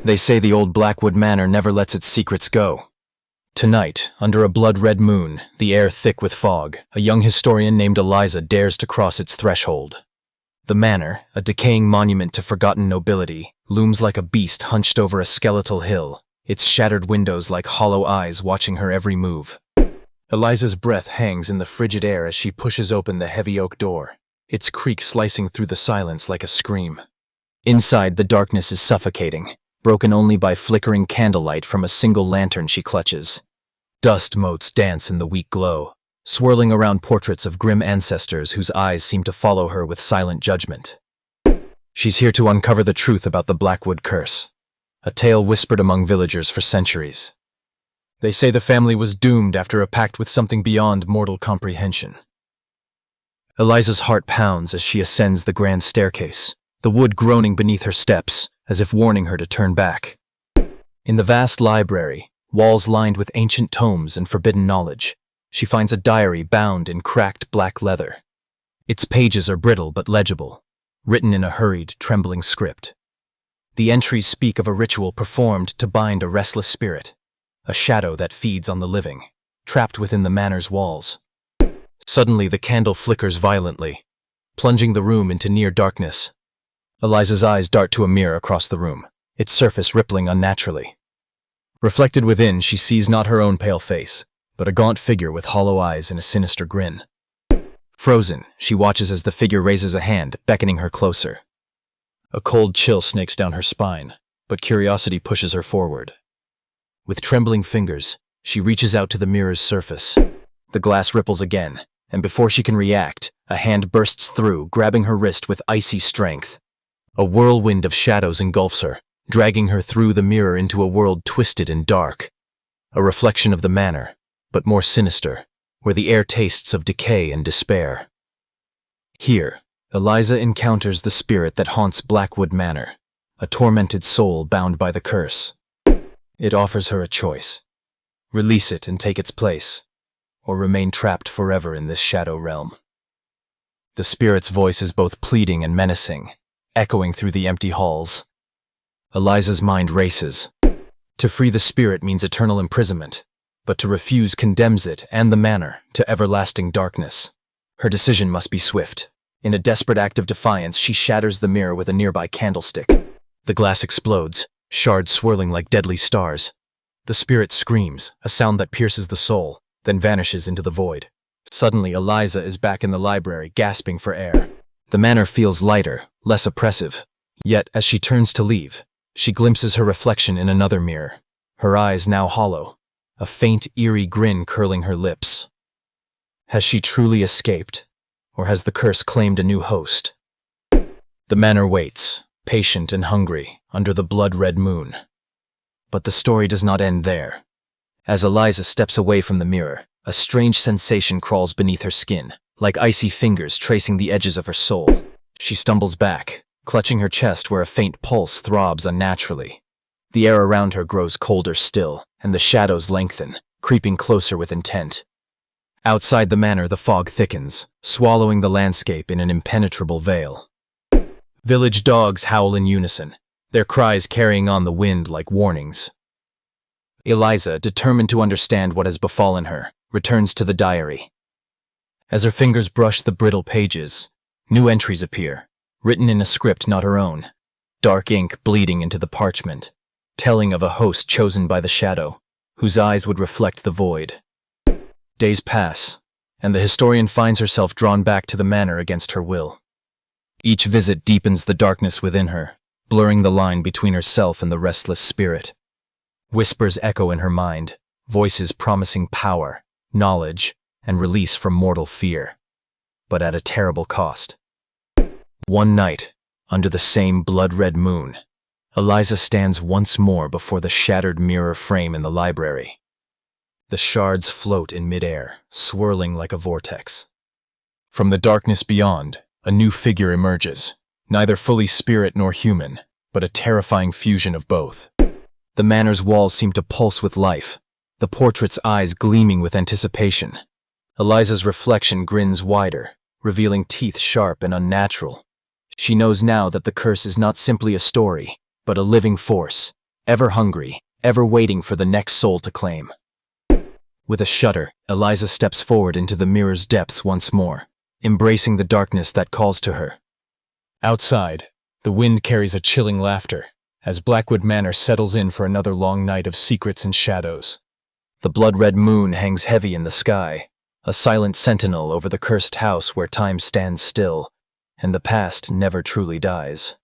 They say the old Blackwood Manor never lets its secrets go. Tonight, under a blood-red moon, the air thick with fog, a young historian named Eliza dares to cross its threshold. The manor, a decaying monument to forgotten nobility, looms like a beast hunched over a skeletal hill, its shattered windows like hollow eyes watching her every move. Eliza's breath hangs in the frigid air as she pushes open the heavy oak door, its creak slicing through the silence like a scream. Inside, the darkness is suffocating, broken only by flickering candlelight from a single lantern she clutches. Dust motes dance in the weak glow, swirling around portraits of grim ancestors whose eyes seem to follow her with silent judgment. She's here to uncover the truth about the Blackwood curse, a tale whispered among villagers for centuries. They say the family was doomed after a pact with something beyond mortal comprehension. Eliza's heart pounds as she ascends the grand staircase, the wood groaning beneath her steps, as if warning her to turn back. In the vast library, walls lined with ancient tomes and forbidden knowledge, she finds a diary bound in cracked black leather. Its pages are brittle but legible, written in a hurried, trembling script. The entries speak of a ritual performed to bind a restless spirit, a shadow that feeds on the living, trapped within the manor's walls. Suddenly the candle flickers violently, plunging the room into near darkness. Eliza's eyes dart to a mirror across the room, its surface rippling unnaturally. Reflected within, she sees not her own pale face, but a gaunt figure with hollow eyes and a sinister grin. Frozen, she watches as the figure raises a hand, beckoning her closer. A cold chill snakes down her spine, but curiosity pushes her forward. With trembling fingers, she reaches out to the mirror's surface. The glass ripples again, and before she can react, a hand bursts through, grabbing her wrist with icy strength. A whirlwind of shadows engulfs her, dragging her through the mirror into a world twisted and dark. A reflection of the manor, but more sinister, where the air tastes of decay and despair. Here, Eliza encounters the spirit that haunts Blackwood Manor, a tormented soul bound by the curse. It offers her a choice: release it and take its place, or remain trapped forever in this shadow realm. The spirit's voice is both pleading and menacing, echoing through the empty halls. Eliza's mind races. To free the spirit means eternal imprisonment, but to refuse condemns it and the manor to everlasting darkness. Her decision must be swift. In a desperate act of defiance, she shatters the mirror with a nearby candlestick. The glass explodes, shards swirling like deadly stars. The spirit screams, a sound that pierces the soul, then vanishes into the void. Suddenly, Eliza is back in the library, gasping for air. The manor feels lighter, less oppressive. Yet, as she turns to leave, she glimpses her reflection in another mirror, her eyes now hollow, a faint, eerie grin curling her lips. Has she truly escaped, or has the curse claimed a new host? The manor waits, patient and hungry, under the blood-red moon. But the story does not end there. As Eliza steps away from the mirror, a strange sensation crawls beneath her skin, like icy fingers tracing the edges of her soul. She stumbles back, clutching her chest where a faint pulse throbs unnaturally. The air around her grows colder still, and the shadows lengthen, creeping closer with intent. Outside the manor, the fog thickens, swallowing the landscape in an impenetrable veil. Village dogs howl in unison, their cries carrying on the wind like warnings. Eliza, determined to understand what has befallen her, returns to the diary. As her fingers brush the brittle pages, new entries appear, written in a script not her own, dark ink bleeding into the parchment, telling of a host chosen by the shadow, whose eyes would reflect the void. Days pass, and the historian finds herself drawn back to the manor against her will. Each visit deepens the darkness within her, blurring the line between herself and the restless spirit. Whispers echo in her mind, voices promising power, knowledge, and release from mortal fear, but at a terrible cost. One night, under the same blood-red moon, Eliza stands once more before the shattered mirror frame in the library. The shards float in midair, swirling like a vortex. From the darkness beyond, a new figure emerges, neither fully spirit nor human, but a terrifying fusion of both. The manor's walls seem to pulse with life, the portrait's eyes gleaming with anticipation. Eliza's reflection grins wider, revealing teeth sharp and unnatural. She knows now that the curse is not simply a story, but a living force, ever hungry, ever waiting for the next soul to claim. With a shudder, Eliza steps forward into the mirror's depths once more, embracing the darkness that calls to her. Outside, the wind carries a chilling laughter as Blackwood Manor settles in for another long night of secrets and shadows. The blood-red moon hangs heavy in the sky, a silent sentinel over the cursed house where time stands still, and the past never truly dies.